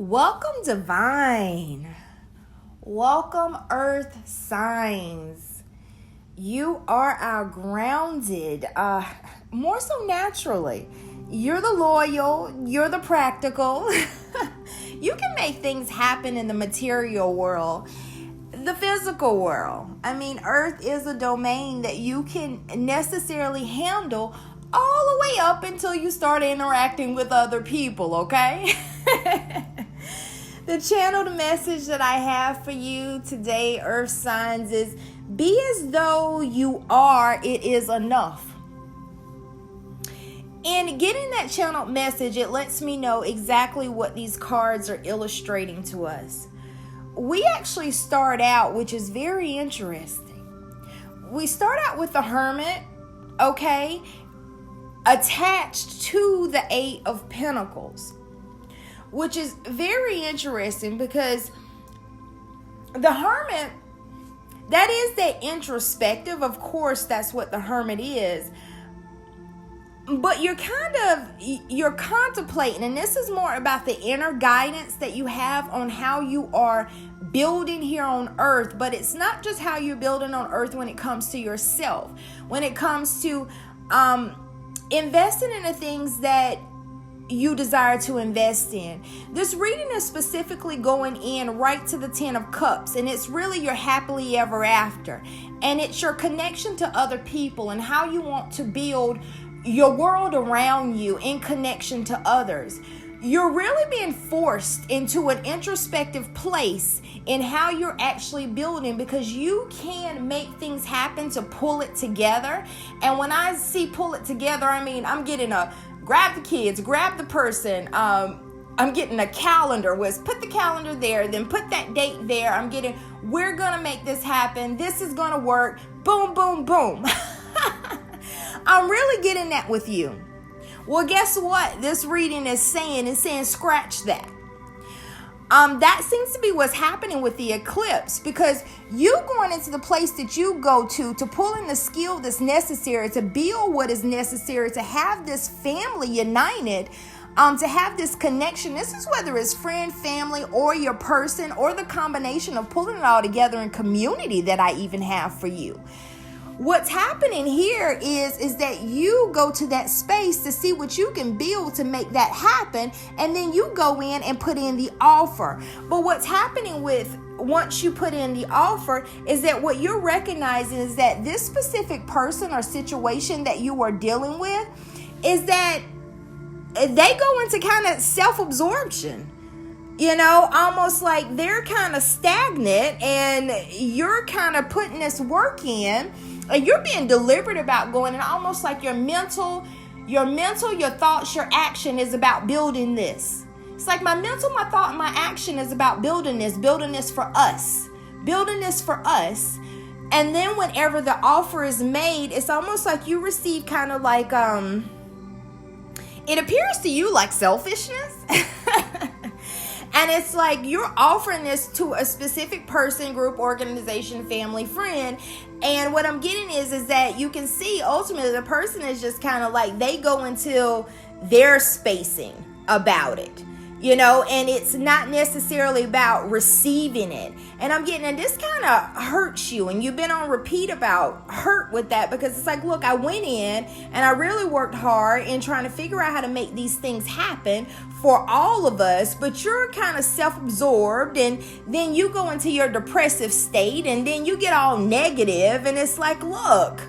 Welcome, Divine. Welcome, Earth signs. You are our grounded, more so naturally. You're the loyal, you're the practical. You can make things happen in the material world, the physical world. I mean, Earth is a domain that you can necessarily handle all the way up until you start interacting with other people, okay? The channeled message that I have for you today, Earth signs, is be as though you are, it is enough. In getting that channeled message, it lets me know exactly what these cards are illustrating to us. We actually start out, which is very interesting. We start out with the Hermit, okay, attached to the Eight of Pentacles, which is very interesting because the Hermit, that is that introspective. Of course, that's what the Hermit is. But you're contemplating, and this is more about the inner guidance that you have on how you are building here on Earth. But it's not just how you're building on Earth when it comes to yourself. When it comes to investing in the things that you desire to invest in. This reading is specifically going in right to the Ten of Cups, and it's really your happily ever after. And it's your connection to other people and how you want to build your world around you in connection to others. You're really being forced into an introspective place in how you're actually building, because you can make things happen to pull it together. And when I see pull it together, I mean, I'm getting a grab the kids, grab the person. I'm getting a calendar, put the calendar there, then put that date there. I'm getting, we're going to make this happen. This is going to work. Boom, boom, boom. I'm really getting that with you. Well, guess what? This reading is saying scratch that. That seems to be what's happening with the eclipse, because you going into the place that you go to pull in the skill that's necessary to build what is necessary to have this family united, to have this connection. This is whether it's friend, family, or your person, or the combination of pulling it all together in community that I even have for you. What's happening here is that you go to that space to see what you can build to make that happen, and then you go in and put in the offer. But what's happening with once you put in the offer is that what you're recognizing is that this specific person or situation that you are dealing with is that they go into kind of self-absorption. You know, almost like they're kind of stagnant and you're kind of putting this work in. You're being deliberate about going, and almost like your mental, your thoughts, your action is about building this. It's like my mental, my thought, and my action is about building this for us. And then whenever the offer is made, it's almost like you receive kind of like, it appears to you like selfishness. And it's like you're offering this to a specific person, group, organization, family, friend. And what I'm getting is that you can see ultimately the person is just kind of like they go into their spacing about it, you know, and it's not necessarily about receiving it. And I'm getting, and this kind of hurts you, and you've been on repeat about hurt with that, because it's like, look, I went in and I really worked hard in trying to figure out how to make these things happen for all of us, but you're kind of self-absorbed, and then you go into your depressive state, and then you get all negative, and it's like, look,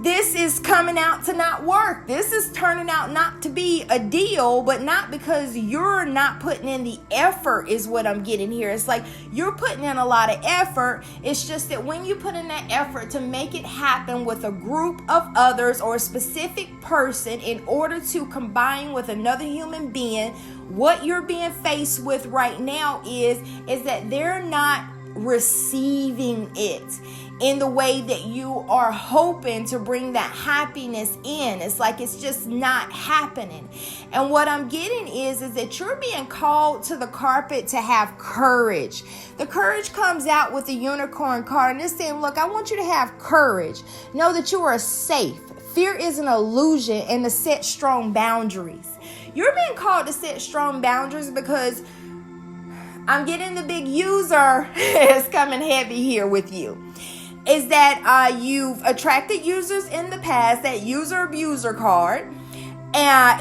this is coming out to not work. This is turning out not to be a deal, but not because you're not putting in the effort is what I'm getting here. It's like you're putting in a lot of effort. It's just that when you put in that effort to make it happen with a group of others or a specific person in order to combine with another human being, what you're being faced with right now is that they're not receiving it in the way that you are hoping to bring that happiness in. It's like it's just not happening. And what I'm getting is that you're being called to the carpet to have courage. The courage comes out with the unicorn card, and it's saying, look, I want you to have courage. Know that you are safe. Fear is an illusion, and to set strong boundaries. You're being called to set strong boundaries because I'm getting the big user is coming heavy here with you. Is that you've attracted users in the past. That user abuser card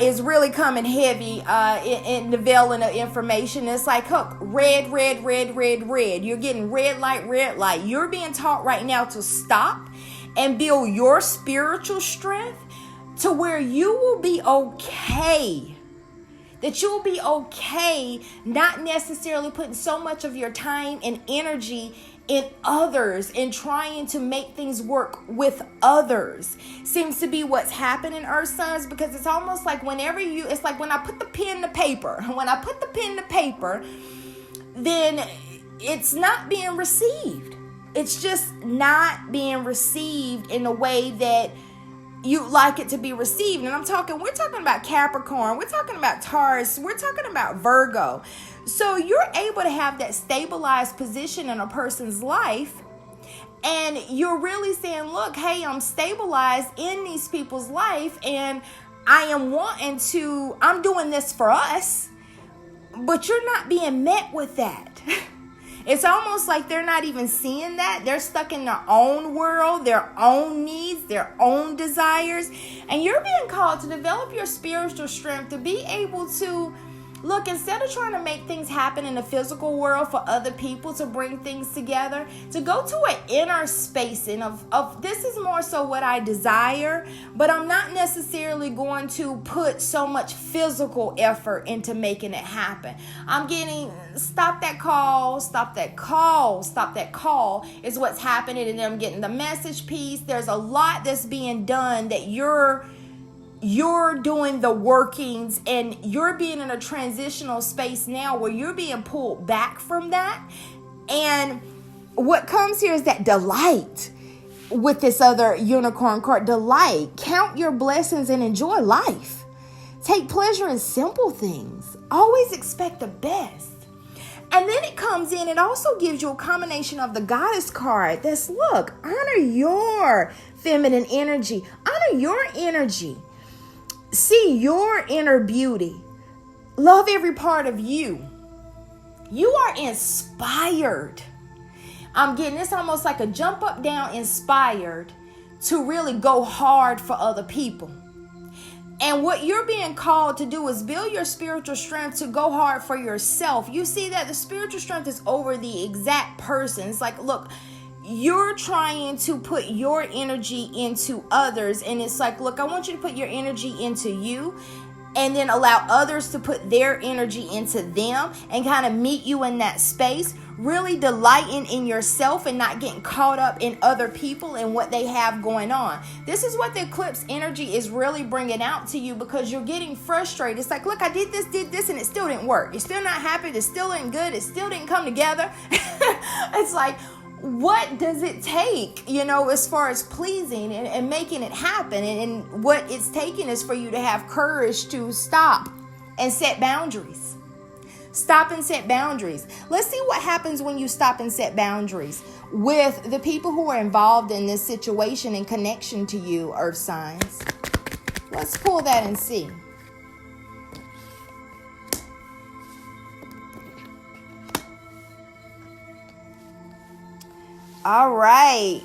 is really coming heavy in the veiling of information. It's like, hook, red, red, red, red, red. You're getting red light, red light. You're being taught right now to stop and build your spiritual strength to where you will be okay. That you'll be okay, not necessarily putting so much of your time and energy in others and trying to make things work with others. Seems to be what's happening, Earth signs, because it's almost like it's like when I put the pen to paper. When I put the pen to paper, then it's not being received. It's just not being received in a way that you like it to be received. And we're talking about Capricorn, we're talking about Taurus, we're talking about Virgo. So you're able to have that stabilized position in a person's life, and you're really saying, look, hey, I'm stabilized in these people's life, and I'm doing this for us, but you're not being met with that. It's almost like they're not even seeing that. They're stuck in their own world, their own needs, their own desires. And you're being called to develop your spiritual strength to be able to look, instead of trying to make things happen in the physical world for other people to bring things together, to go to an inner space of this is more so what I desire, but I'm not necessarily going to put so much physical effort into making it happen. I'm getting stop that call is what's happening, and I'm getting the message piece. There's a lot that's being done that you're doing the workings, and you're being in a transitional space now where you're being pulled back from that. And what comes here is that delight with this other unicorn card. Delight. Count your blessings and enjoy life. Take pleasure in simple things. Always expect the best. And then it comes in, it also gives you a combination of the goddess card. That's, look, honor your feminine energy. Honor your energy. See your inner beauty. Love every part of you. You are inspired. I'm getting this almost like a jump up, down, inspired to really go hard for other people. And what you're being called to do is build your spiritual strength to go hard for yourself. You see that the spiritual strength is over the exact person. It's like, look, you're trying to put your energy into others, and it's like, look, I want you to put your energy into you, and then allow others to put their energy into them, and kind of meet you in that space, really delighting in yourself and not getting caught up in other people and what they have going on. This is what the eclipse energy is really bringing out to you, because you're getting frustrated. It's like, look, I did this, and it still didn't work. You're still not happy. It still ain't good. It still didn't come together. It's like, what does it take, as far as pleasing and making it happen? And what it's taking is for you to have courage to stop and set boundaries. Stop and set boundaries. Let's see what happens when you stop and set boundaries with the people who are involved in this situation in connection to you, Earth signs. Let's pull that and see. All right.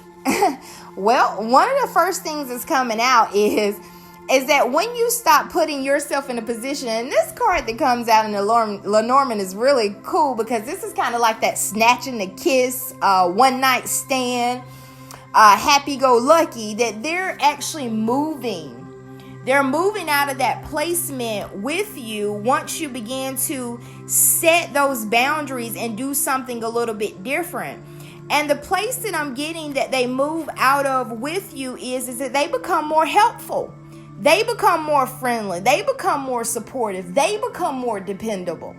Well, one of the first things that's coming out is that when you stop putting yourself in a position, and this card that comes out in the Lenormand is really cool, because this is kind of like that snatching the kiss, one night stand, happy-go-lucky, that they're actually moving. They're moving out of that placement with you once you begin to set those boundaries and do something a little bit different. And the place that I'm getting that they move out of with you is that they become more helpful. They become more friendly. They become more supportive. They become more dependable.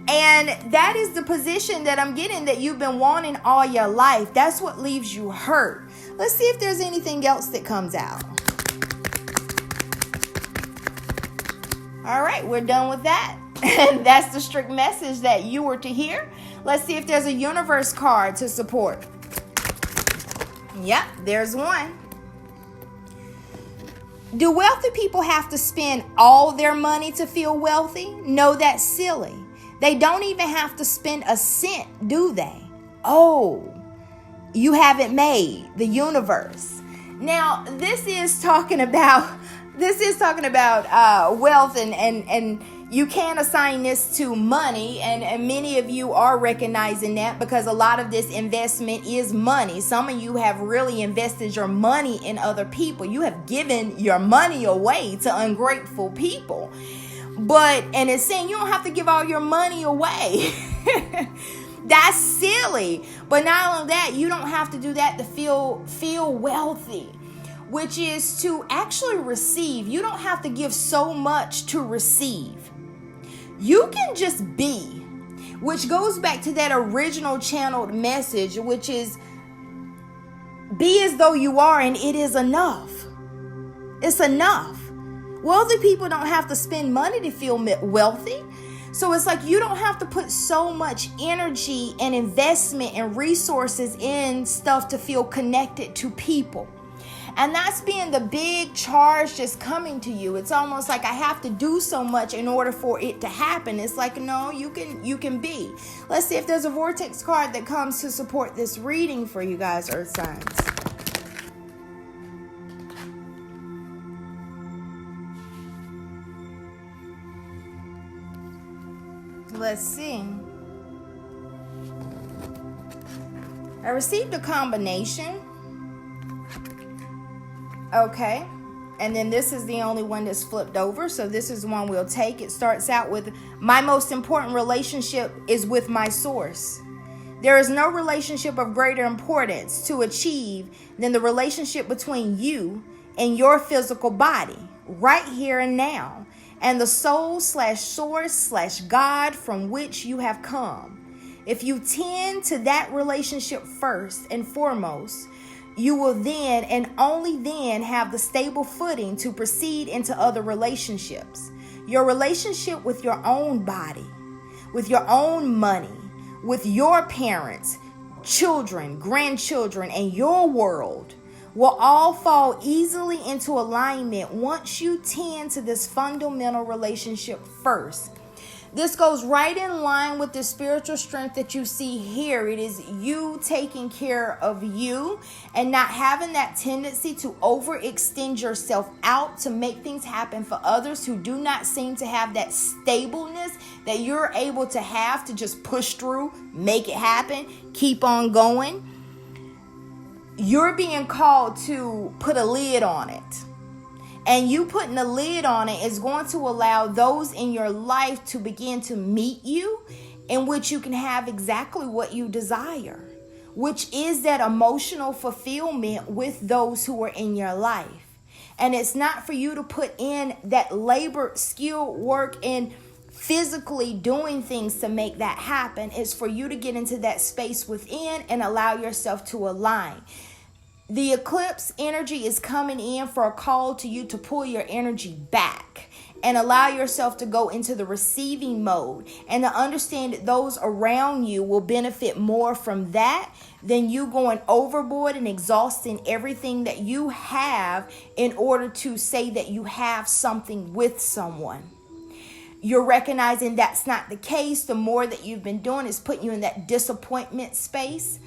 And that is the position that I'm getting that you've been wanting all your life. That's what leaves you hurt. Let's see if there's anything else that comes out. All right, we're done with that. And that's the strict message that you were to hear. Let's see if there's a universe card to support. Yep, there's one. Do wealthy people have to spend all their money to feel wealthy? No, that's silly. They don't even have to spend a cent, do they? Oh, you haven't made the universe. Now, this is talking about wealth, and you can assign this to money, and many of you are recognizing that because a lot of this investment is money. Some of you have really invested your money in other people. You have given your money away to ungrateful people. And it's saying you don't have to give all your money away. That's silly. But not only that, you don't have to do that to feel wealthy, which is to actually receive. You don't have to give so much to receive. You can just be, which goes back to that original channeled message, which is be as though you are, and it is enough. It's enough. Wealthy people don't have to spend money to feel wealthy. So it's like you don't have to put so much energy and investment and resources in stuff to feel connected to people. And that's being the big charge that's coming to you. It's almost like I have to do so much in order for it to happen. It's like, no, you can be. Let's see if there's a vortex card that comes to support this reading for you guys, Earth signs. Let's see. I received a combination. Okay. And then this is the only one that's flipped over. So this is the one we'll take. It starts out with, my most important relationship is with my source. There is no relationship of greater importance to achieve than the relationship between you and your physical body, right here and now, and the soul/source/God from which you have come. If you tend to that relationship first and foremost, you will then and only then have the stable footing to proceed into other relationships. Your relationship with your own body, with your own money, with your parents, children, grandchildren, and your world will all fall easily into alignment once you tend to this fundamental relationship first. This goes right in line with the spiritual strength that you see here. It is you taking care of you and not having that tendency to overextend yourself out to make things happen for others who do not seem to have that stableness that you're able to have to just push through, make it happen, keep on going. You're being called to put a lid on it. And you putting a lid on it is going to allow those in your life to begin to meet you, in which you can have exactly what you desire, which is that emotional fulfillment with those who are in your life. And it's not for you to put in that labor, skill, work, and physically doing things to make that happen. It's for you to get into that space within and allow yourself to align. The eclipse energy is coming in for a call to you to pull your energy back and allow yourself to go into the receiving mode and to understand that those around you will benefit more from that than you going overboard and exhausting everything that you have in order to say that you have something with someone. You're recognizing that's not the case. The more that you've been doing is putting you in that disappointment space.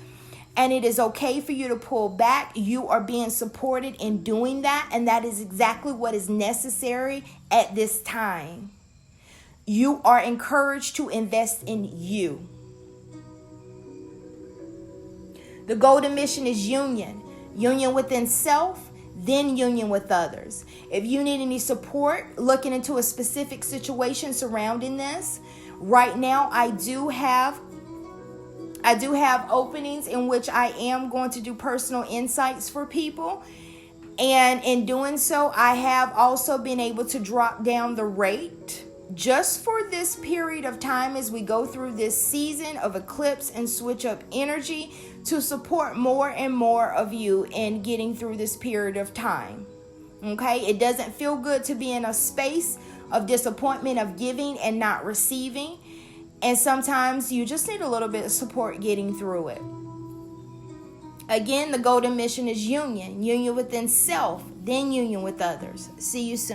And it is okay for you to pull back. You are being supported in doing that. And that is exactly what is necessary at this time. You are encouraged to invest in you. The golden mission is union. Union within self, then union with others. If you need any support looking into a specific situation surrounding this, right now I do have openings in which I am going to do personal insights for people. And in doing so, I have also been able to drop down the rate just for this period of time as we go through this season of eclipse and switch up energy to support more and more of you in getting through this period of time. Okay? It doesn't feel good to be in a space of disappointment, of giving and not receiving. And sometimes you just need a little bit of support getting through it. Again, the golden mission is union. Union within self, then union with others. See you soon.